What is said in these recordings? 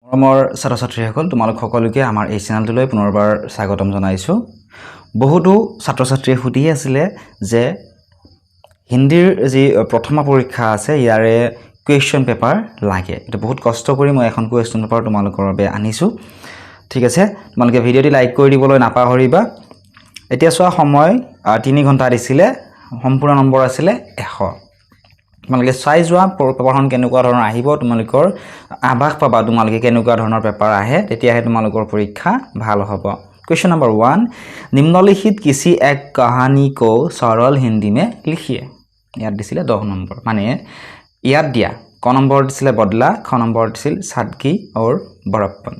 মৰমৰ ছাত্ৰ-ছাত্ৰীসকল তোমালোক সকলোকে আমাৰ এই চেনেলটোলৈ পুনৰবাৰ স্বাগতম জনাইছোঁ। বহুতো ছাত্ৰ-ছাত্ৰীয়ে সুধি আছিলে যে হিন্দীৰ যি প্ৰথম পৰীক্ষা আছে ইয়াৰে কুৱেশ্যন পেপাৰ লাগে। এটা বহুত কষ্ট কৰি মই এখন কুৱেশ্যন পেপাৰ তোমালোকৰ বাবে আনিছোঁ। ঠিক আছে, তোমালোকে ভিডিঅ'টি লাইক কৰি দিবলৈ নাপাহৰিবা। এতিয়া চোৱা সময় 3 ঘণ্টা দিছিলে, সম্পূৰ্ণ নম্বৰ আছিলে 100। তোমালোকে চাই যোৱা পেপাৰখন কেনেকুৱা ধৰণৰ আহিব, তোমালোকৰ আভাস পাবা তোমালোকে কেনেকুৱা ধৰণৰ পেপাৰ আহে, তেতিয়াহে তোমালোকৰ পৰীক্ষা ভাল হ'ব। क्वेश्चन नंबर 1, निम्नलिखित किसी एक कहानी को सरल हिंदी में लिखिए। याद दिছিলে 10 নম্বৰ, মানে ইয়াত দিয়া ক নম্বৰ দিছিলে বদলা, খ নম্বৰ দিছিল সাদগী और बड़प्पन।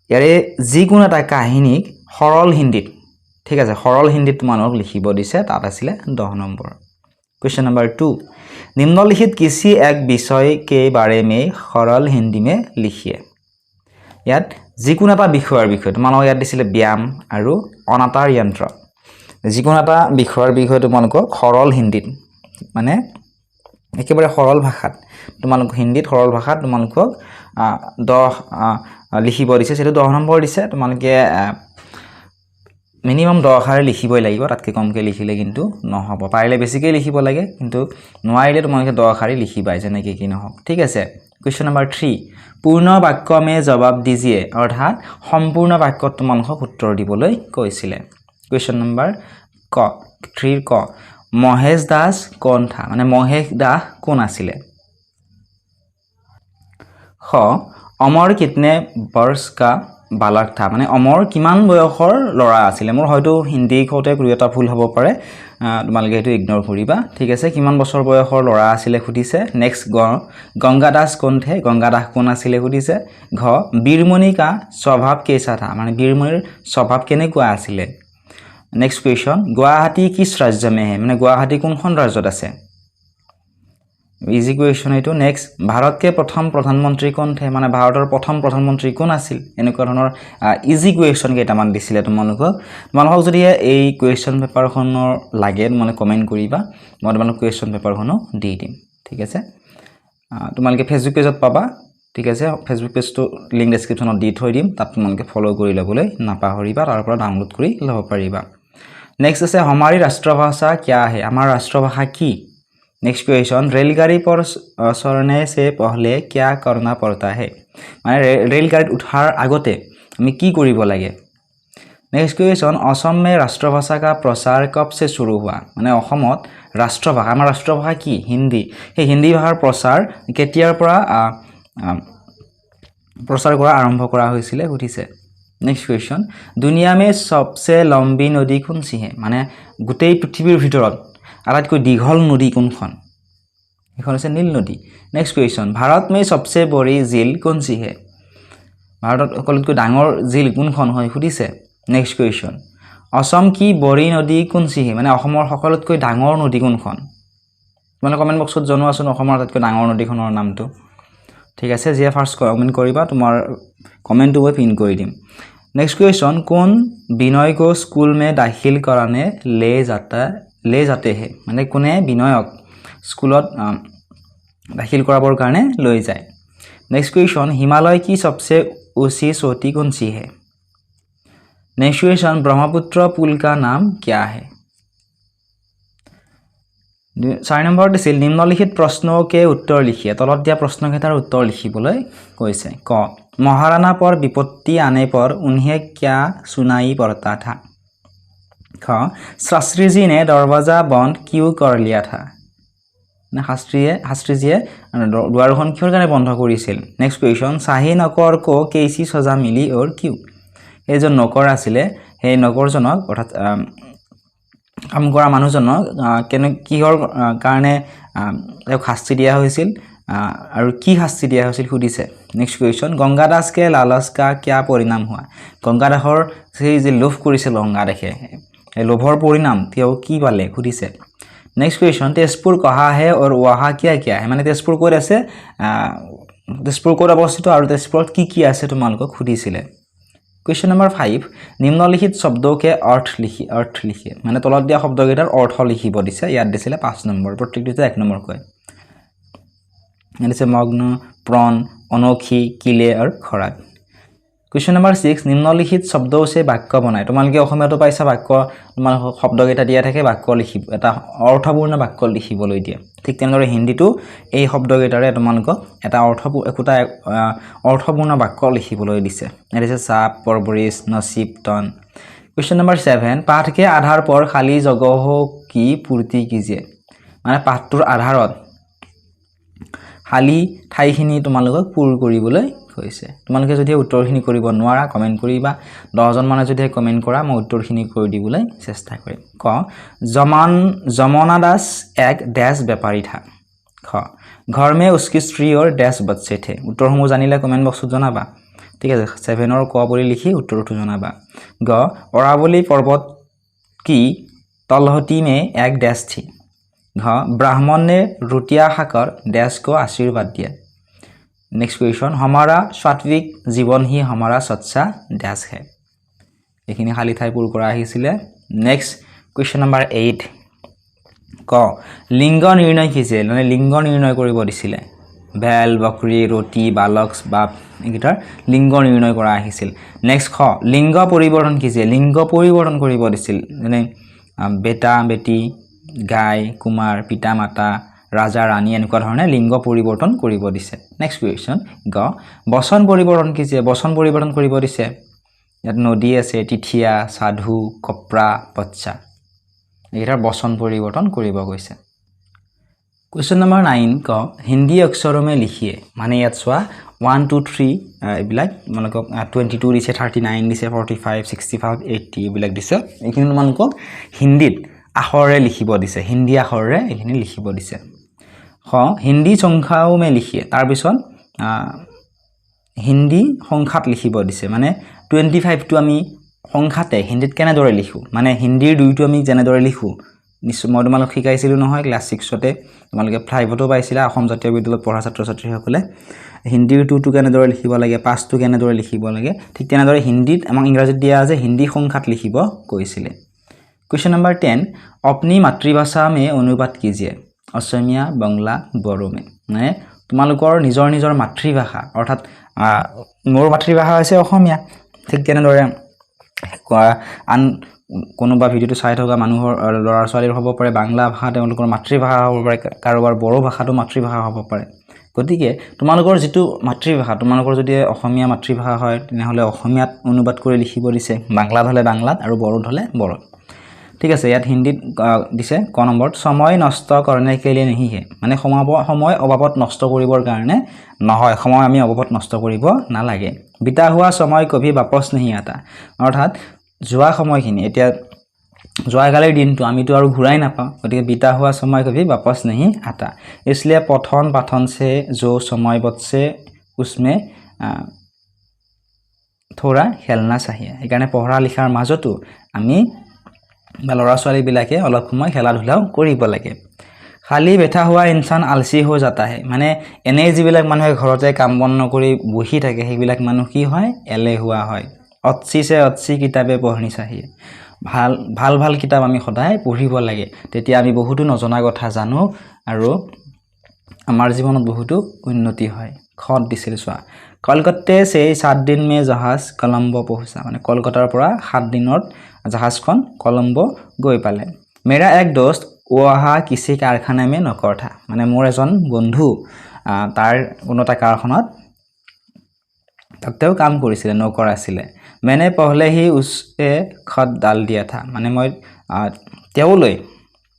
ইয়াৰে যিকোনো এটা কাহিনীক সৰল হিন্দীত, ঠিক আছে, সৰল হিন্দীত তোমালোকক লিখিব দিছে, তাত আছিলে 10 নম্বৰ। क्वेश्चन नंबर 2, निम्नलिखित किसी एक विषय के बारे में सरल हिंदी में लिखिए। ইয়াত যিকোনো এটা বিষয়ৰ বিষয়ে তোমালোকক ইয়াত দিছিলে ব্যায়াম আৰু অনাতাঁৰ যন্ত্ৰ। যিকোনো এটা বিষয়ৰ বিষয়ে তোমালোকক সৰল হিন্দীত, মানে একেবাৰে সৰল ভাষাত তোমালোক হিন্দীত সৰল ভাষাত তোমালোকক 10 লিখিব দিছে। সেটো 10 নম্বৰ দিছে। তোমালোকে মিনিমাম 10 আখৰ লিখিবই লাগিব, তাতকৈ কমকৈ লিখিলে কিন্তু নহ'ব। পাৰিলে বেছিকৈ লিখিব লাগে, কিন্তু নোৱাৰিলে তোমালোকে 10 আখৰ লিখিবাই, যেনেকৈ কি নহওক। ঠিক আছে। क्वेश्चन नंबर 3, पूर्ण वाक्य में जवाब दीजिए, अर्थात সম্পূৰ্ণ বাক্যত তোমালোকক উত্তৰ দিবলৈ কৈছিলে। क्वेश्चन नंबर 3 ক মহেশ দাস কোন থা, মানে মহেশ দাস কোন আছিলে। খ অমৰ কিতনে বৰ্ষ কা বালক থা, মানে অমৰ কিমান বয়সৰ ল'ৰা আছিলে। মোৰ হয়তো হিন্দী কওঁতে কোনো এটা ভুল হ'ব পাৰে, তোমালোকে এইটো ইগনোৰ কৰিবা। ঠিক আছে, কিমান বছৰ বয়সৰ ল'ৰা আছিলে সুধিছে। নেক্সট গংগা দাস কোন থে, গংগা দাস কোন আছিলে সুধিছে। ঘ বীৰমণি কা স্বভাৱ কেইচা থা, মানে বীৰমণিৰ স্বভাৱ কেনেকুৱা আছিলে। নেক্সট কুৱেশ্যন, গুৱাহাটী কিছ ৰাজ্য মে হে, মানে গুৱাহাটী কোনখন ৰাজ্যত আছে। ইজি কুৱেশ্যন এইটো। নেক্সট ভাৰতকে প্ৰথম প্ৰধানমন্ত্ৰী কোন থে, মানে ভাৰতৰ প্ৰথম প্ৰধানমন্ত্ৰী কোন আছিল। এনেকুৱা ধৰণৰ ইজি কুৱেশ্যন কেইটামান দিছিলে তোমালোকক যদি এই কুৱেশ্যন পেপাৰখনৰ লাগে তোমালোকে কমেণ্ট কৰিবা, মই তোমালোক কুৱেশ্যন পেপাৰখনো দি দিম। ঠিক আছে, তোমালোকে ফেচবুক পেজত পাবা। ঠিক আছে, ফেচবুক পেজটো লিংক ডেছক্ৰিপশ্যনত দি থৈ দিম, তাত তোমালোকে ফ'ল' কৰি ল'বলৈ নাপাহৰিবা, তাৰ পৰা ডাউনলোড কৰি ল'ব পাৰিবা। নেক্সট আছে हमारी राष्ट्रभाषा क्या है, আমাৰ ৰাষ্ট্ৰভাষা কি। नेक्स्ट क्वेश्चन, रेलगाड़ी पर चढ़ने से पहले क्या करना पड़ता है, মানে रेलगाड़ी उठार आगते আমি কি কৰিব লাগে। नेक्स्ट क्वेश्चन, असम में राष्ट्रभाषा का प्रचार कब से शुरू हुआ, মানে অসমত ৰাষ্ট্ৰভাষা, আমাৰ ৰাষ্ট্ৰভাষা কি হিন্দী, সেই হিন্দী ভাষাৰ প্ৰচাৰ কেতিয়াৰ পৰা প্ৰচাৰ কৰা আৰম্ভ কৰা হৈছিলে সুধিছে। नेक्स्ट क्वेश्चन, दुनिया में सबसे लंबी नदी कौन सी है, মানে গোটেই পৃথিৱীৰ ভিতৰত আটাইতকৈ দীঘল নদী কোনখন, এখন আছে নীল নদী। নেক্সট কুৱেশ্যন, ভাৰত মে সবচে বড়ি झील कौन सी है, ভাৰতত সকলোতকৈ ডাঙৰ झील কোনখন হয় সুধিছে। নেক্সট কুৱেশ্যন, অসম কি বড়ি নদী कौन सी है, মানে অসমৰ সকলোতকৈ ডাঙৰ নদী কোনখন। তোমালোকে কমেণ্ট বক্সত জনোৱাচোন অসমৰ আটাইতকৈ ডাঙৰ নদীখনৰ নামটো। ঠিক আছে, যিয়ে ফাৰ্ষ্ট কমেণ্ট কৰিবা তোমাৰ কমেণ্টটো মই পিন কৰি দিম। नेक्स्ट क्वेश्चन, कौन बिनय को स्कूल में दाखिल कराने ले जाते हैं, মানে কোনে বিনয়ক স্কুলত দাখিল কৰাবৰ কাৰণে লৈ যায়। नेक्स्ट क्वेश्चन, हिमालय की सबसे ऊंची चोटी कौन सी है। नेक्स्ट क्वेश्चन, ब्रह्मपुत्र पुल का नाम क्या है। 4 নম্বৰ দিছিল নিম্নলিখিত প্ৰশ্নকে উত্তৰ লিখিয়ে, তলত দিয়া প্ৰশ্নকেইটাৰ উত্তৰ লিখিবলৈ কৈছে। ক महाराणा पर विपत्ति आने पर उन्हें क्या सुनाई पड़ता था। ख शास्त्री जी ने दरवाजा बंद क्यों कर लिया था, शास्त्रीजीয়ে দুৱাৰখন কিহৰ কাৰণে বন্ধ কৰিছিল। নেক্সট কুৱেশ্যন, শাহী নকৰ কো কেইচি সজা মিলি और क्यों, এইজন নকৰ আছিলে, সেই নকৰজনক অৰ্থাৎ কাম কৰা মানুহজনক কিহৰ কাৰণে তেওঁক শাস্তি দিয়া হৈছিল আৰু কি শাস্তি দিয়া হৈছিল সুধিছে। নেক্সট কুৱেশ্যন, গংগা দাস কে লালচ কা क्या পৰিণাম হোৱা, গংগা দাসৰ সেই যে লোভ কৰিছিল গংগা দাসে, এই লোভৰ পৰিণাম তেওঁ কি পালে সুধিছে। নেক্সট কুৱেশ্যন, তেজপুৰ কহা হে और वहाँ क्या क्या है, মানে তেজপুৰ ক'ত আছে, তেজপুৰ ক'ত অৱস্থিত আৰু তেজপুৰত কি কি আছে তোমালোকক সুধিছিলে। क्वेश्चन नंबर 5, निम्नलिखित शब्दों के अर्थ लिखिए, মানে তলত দিয়া শব্দকেইটাৰ অৰ্থ লিখিব দিছে। ইয়াত দিছিলে 5 নম্বৰ, প্ৰত্যেকটোতে 1 নম্বৰ কয়। ইয়াত দিছে মগ্ন, প্ৰণ, अनोखी किले और खराब क्वेश्चन नंबर 6 निम्नलिखित शब्द से वाक्य बनाय তোমালোকে অসমীয়াটো পাইছা বাক্য তোমাল শব্দকেইটা দিয়া থাকে বাক্য লিখিব এটা অৰ্থপূৰ্ণ বাক্য লিখিবলৈ দিয়ে ঠিক তেনেদৰে হিন্দীটো এই শব্দকেইটাৰে তোমালোক এটা অৰ্থপূৰ্ণ বাক্য লিখিবলৈ দিছে এৰিছে সাপ পৰবৰিশ নসিব তন क्वेश्चन नंबर 7 पाठ के आधार पर खाली जगह की पूर्ति कीजिए माने पाठটোৰ আধাৰত খালি ঠাইখিনি তোমালোকক পূৰ কৰিবলৈ কৈছে তোমালোকে যদি উত্তৰখিনি কৰিব নোৱাৰা কমেন্ট কৰিবা 10 জন মানে যদি কমেন্ট কৰা মই উত্তৰখিনি কৰি দিবলৈ চেষ্টা কৰিম ক जमाना दास एक डैश व्यापारी था ख घर में उसकी स्त्री और डैश बच्चे थे उत्तरসমূह জানিলে কমেন্ট বক্সত জনাবা ঠিক আছে 7 ৰ ক বুলি লিখি উত্তৰটো জনাবা গ अरावली पर्वत की तलहटी में एक डैश थी घ ब्राह्मण ने रोटियां खाकर डैश को आशीर्वाद दिया नेक्स्ट क्वेश्चन हमारा सात्विक जीवन ही हमारा सच्चा डैश है এইখিনি খালি ঠাই পূৰ কৰা আহিছিল नेक्स्ट क्वेश्चन नंबर 8 ক লিঙ্গ নিৰ্ণয় কিছে মানে লিঙ্গ নিৰ্ণয় কৰিব দিছিলে বেল বকৰি ৰুটি বালক বাপ এগিটাৰ লিঙ্গ নিৰ্ণয় কৰা আহিছিল নেক্সট খ লিঙ্গ পৰিৱৰ্তন কিছে লিঙ্গ পৰিৱৰ্তন কৰিব দিছিল মানে বেটা বেটি গাই কুমাৰ পিতা মাতা ৰাজা ৰাণী এনেকুৱা ধৰণে লিঙ্গ পৰিৱৰ্তন কৰিব দিছে নেক্সট কুৱেশ্যন গ বচন পৰিৱৰ্তন কিছে বচন পৰিৱৰ্তন কৰিব দিছে ইয়াত নদী আছে তিথিয়া সাধু কপ্ৰা পচ্চা এটাৰ বচন পৰিৱৰ্তন কৰিব গৈছে क्वेश्चन नंबर 9 क हिंदी अक्षरों में लिखिए माने यात सोआ 1 2 3 एबिलाक मानक 22 दिसे 39 दिसे 45 65 80 एबिलाक दिसे एखिनि मानक हिंदीत आखरे लिखिब दिसे हिंदी आखरे एखिनि लिखिब दिसे ख हिंदी संख्याओं में लिखिए तार पिছত हिंदी संख्यात लिखिब दिसे माने 25 टु आमी সংখ্যাতে হিন্দীত কেনে দৰে লিখো মানে হিন্দীৰ দুইটো আমি যেনে দৰে লিখো নিশ্চয় মই তোমালোক শিকাইছিলো নহয় ক্লাস 6 তে তোমালোকে 5 তো পাইছিলা অসম জাতীয় বিদ্যালয়ত পঢ়া ছাত্ৰ ছাত্ৰীসকলে হিন্দীৰ টু কেনে দৰে লিখিব লাগে 5 টু কেনে দৰে লিখিব লাগে ঠিক তেনে দৰে হিন্দীত আমাক ইংৰাজীত দিয়া আছে হিন্দী সংখ্যাত লিখিব কৈছিলে क्वेश्चन नंबर 10 अपनी मातृभाषा में अनुवाद कीजिए असमिया बांग्ला बोडो में মানে তোমালোকৰ নিজৰ নিজৰ মাতৃভাষা অৰ্থাৎ মোৰ মাতৃভাষা হৈছে অসমীয়া ঠিক তেনে দৰে আন কোনোবা ভিডিওটো চাই থকা মানুহৰ লৰা ছোৱালীৰ হ'ব পাৰে বাংলা ভাষা তেওঁলোকৰ মাতৃভাষা হ'ব পাৰে কাৰোবাৰ বড়ো ভাষাটো মাতৃভাষা হ'ব পাৰে গতিকে তোমালোকৰ যেটো মাতৃভাষা তোমালোকৰ যদি অসমীয়া মাতৃভাষা হয় তেনেহলে অসমীয়াত অনুবাদ কৰি লিখিব দিছে বাংলাত হলে বাংলাত আৰু বড়োত হলে বড়োত ঠিক আছে ইয়াত হিন্দীত দিছে ক নম্বৰ সময় নষ্ট কৰনে কে লিয়ে नहीं है মানে সময় অভাৱত নষ্ট কৰিবৰ কাৰণে নহয় সময় আমি অভাৱত নষ্ট কৰিব না লাগে বিতা হোৱা সময় কবি वापस नहीं आता অৰ্থাৎ যোৱা সময়খিনি এতিয়া যোৱাকালিৰ দিনটো আমিতো আৰু ঘূৰাই নাপাওঁ গতিকে বিতা হোৱা সময় কবি वापस नहीं आता इसलिए पठन पाठन से जो समय बचे उसमें थोड़ा खेलना चाहिए সেইকাৰণে পঢ়া লিখাৰ মাজতো আমি লৰা ছোৱালী বিলাকে অলপ সময় খেলা ধুলাও কৰিব লাগে খালি বেঠা হোৱা ইনসান আলসি হৈ যাতা হে মানে এনে যিবিলাক মানুহে ঘৰতে কাম বন নকৰি বহি থাকে সেইবিলাক মানুহ কি হয় এলেহুৱা হয় অচ্ছি সে অচ্ছি কিতাবে পঢ়নি চাহিয়ে ভাল ভাল কিতাপ আমি সদায় পঢ়িব লাগে তেতিয়া আমি বহুতো নজনা কথা জানো আৰু আমাৰ জীৱনত বহুতো উন্নতি হয় খত দিছিল সোৱা কলকাতা से 7 दिन में जहाज कोलंबो पहुंचा माने कलकतार পৰা 7 দিনত জাহাজখন कोलंबो গৈ পালে मेरा एक दोस्त वहा किसी कारखाने में नौकर था माने मोर एজন বন্ধু তাৰ কোনো এটা কাৰখানাত তাতেও কাম কৰিছিল নৌকৰ আছিল मैंने पहले ही उसे खत डाल दिया था माने মই তেওলৈ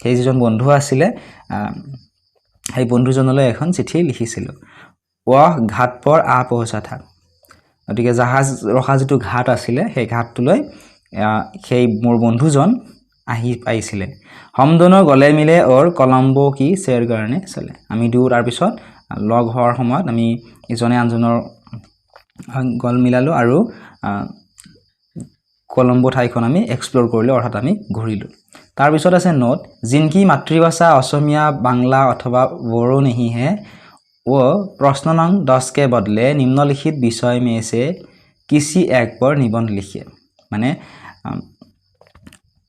সেই যিজন বন্ধু আছিল এই বন্ধুজনলৈ এখন চিঠি লিখিছিল वह घाट पर आ पहुंचा था গতিকে জাহাজ ৰখা যেটো ঘাট আছিল সেই ঘাটটোলৈ সেই মোৰ বন্ধুজন আহি পাইছিল हम दोनों गले मिले और कोलंबो की सैर करने चले আমি দুৰ তাৰ পিছত লগ হোৱাৰ সময়ত আমি ইজনে আনজনৰ গল মিলালো আৰু कोलंबो ঠাইখন আমি এক্সপ্লোৰ কৰিলো অৰ্থাৎ আমি ঘূৰিলো তাৰ পিছত আছে নোট जिनकी मातृभाषा असमिया बांग्ला अथवा बोडो नहीं है वो प्रश्न नंग 10 के बदले निम्नलिखित विषय में से किसी एक पर निबंध लिखिए माने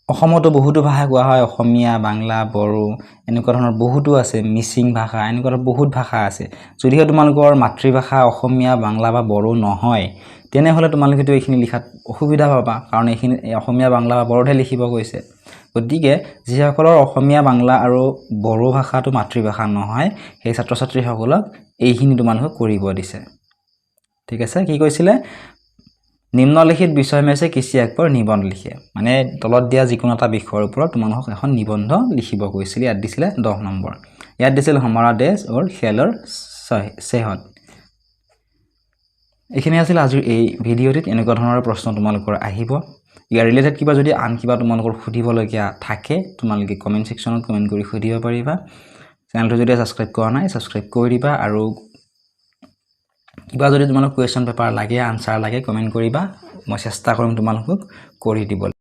অসমতো বহুতো ভাষা কোৱা হয় অসমীয়া বাংলা বড়ো এনেকুৱা ধৰণৰ বহুতো আছে মিচিং ভাষা এনেকুৱা বহুত ভাষা আছে যদিহে তোমালোকৰ মাতৃভাষা অসমীয়া বাংলা বা বড়ো নহয় তেনেহলে তোমালোকে তো এইখিনি লিখাত অসুবিধা পাবা কাৰণ এইখিনি অসমীয়া বাংলা বা বড়োতে লিখিব কৈছে গতিকে যিসকলৰ অসমীয়া বাংলা আৰু বড়ো ভাষাটো মাতৃভাষা নহয় সেই ছাত্ৰ ছাত্ৰীসকলক এইখিনি তোমালোকে কৰিব দিছে ঠিক আছে কি কৈছিলে নিম্নলিখিত বিষয় মেছে কিছি একপৰ নিবন্ধ লিখে মানে তলত দিয়া যিকোনো এটা বিষয়ৰ ওপৰত তোমালোকক এখন নিবন্ধ লিখিব কৈছিল ইয়াত দিছিলে 10 নম্বৰ ইয়াত দিছিল হমাৰা দেশ और খেলৰ সেহত এইখিনি আছিল আজিৰ এই ভিডিঅ'টিত এনেকুৱা ধৰণৰ প্ৰশ্ন তোমালোকৰ আহিব ইয়াৰ ৰিলেটেড কিবা যদি আন কিবা তোমালোকৰ সুধিবলগীয়া থাকে তোমালোকে কমেন্ট সেকশনত কমেন্ট কৰি সুধিব পাৰিবা চেনেলটো যদি সাবস্ক্ৰাইব কৰা নাই সাবস্ক্ৰাইব কৰি দিবা আৰু কিবা যদি তোমালোক কোৱেশ্চন পেপাৰ লাগে আনসাৰ লাগে কমেন্ট কৰিবা মই চেষ্টা কৰিম তোমালোকক কৰি দিব